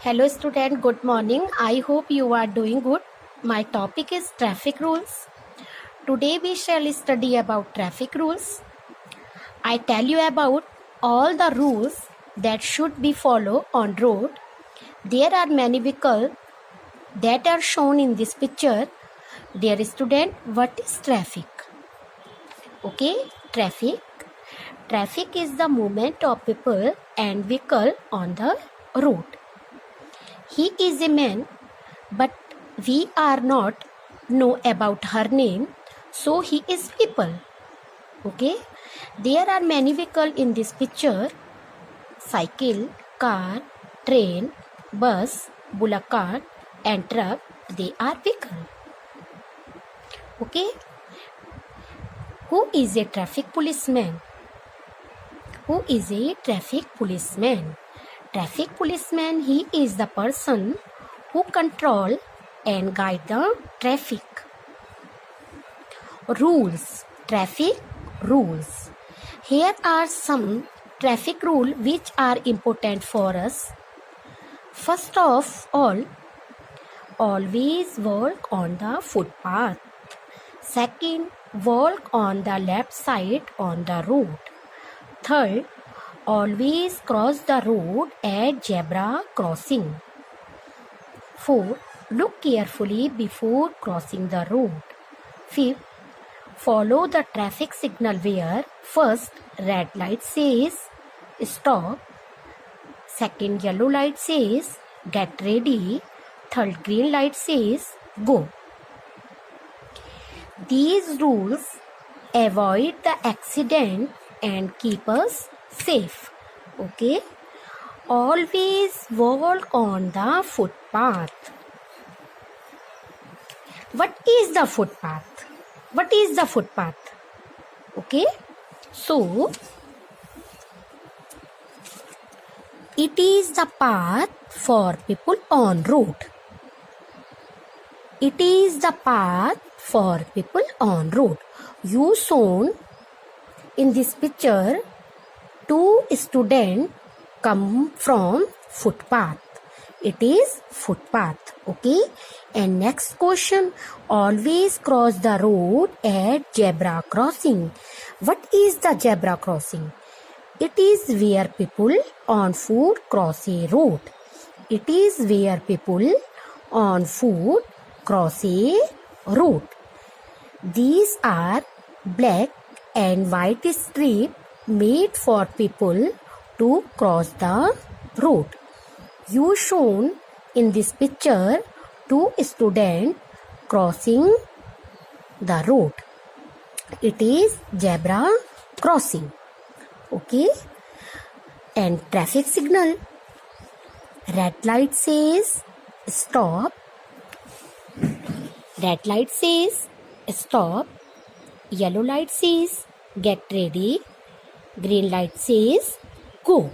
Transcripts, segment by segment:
Hello student, good morning. I hope you are doing good. My topic is traffic rules. Today we shall study about traffic rules. I tell you about all the rules that should be followed on road. There are many vehicles that are shown in this picture. Dear student, what is traffic? Okay, traffic. Traffic is the movement of people and vehicle on the road. He is a man, but we are not know about her name, so he is people. Okay, there are many vehicles in this picture: cycle, car, train, bus, bullock cart, and truck. They are vehicle. Okay, who is a traffic policeman? Who is a traffic policeman? Traffic policeman, he is the person who control and guide the traffic. Rules. Traffic rules. Here are some traffic rules which are important for us. First of all, always walk on the footpath. Second, walk on the left side on the road. Third, always cross the road at zebra crossing. Fourth, look carefully before crossing the road. Fifth, follow the traffic signal where first red light says stop, second yellow light says get ready, third green light says go. These rules avoid the accident and keep us safe. Okay, always walk on the footpath. What is the footpath? What is the footpath? Okay, so it is the path for people on road. It is the path for people on road. You shown in this picture, two students come from footpath. It is footpath. Okay. And next question, always cross the road at zebra crossing. What is the zebra crossing? It is where people on foot cross a road. It is where people on foot cross a road. These are black and white strip made for people to cross the road. You shown in this picture two students crossing the road. It is zebra crossing. Okay, and traffic signal. Red light says stop. Red light says stop. Yellow light says get ready. Green light says go.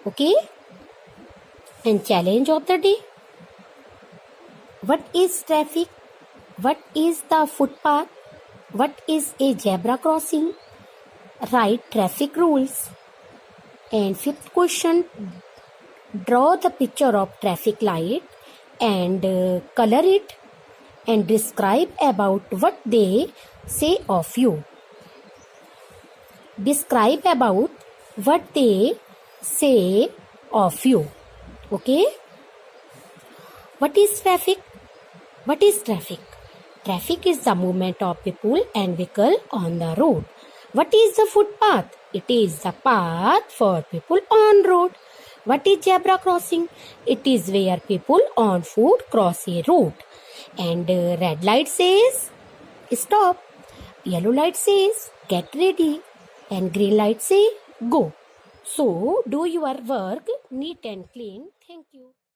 Okay, and challenge of the day. What is traffic? What is the footpath? What is a zebra crossing? Write traffic rules. And fifth question, draw the picture of traffic light and color it and describe about what they say of you. Describe about what they say of you. Okay? What is traffic? What is traffic? Traffic is the movement of people and vehicle on the road. What is the footpath? It is the path for people on road. What is zebra crossing? It is where people on foot cross a road. And red light says stop. Yellow light says get ready. And green light say go. So do your work neat and clean. Thank you.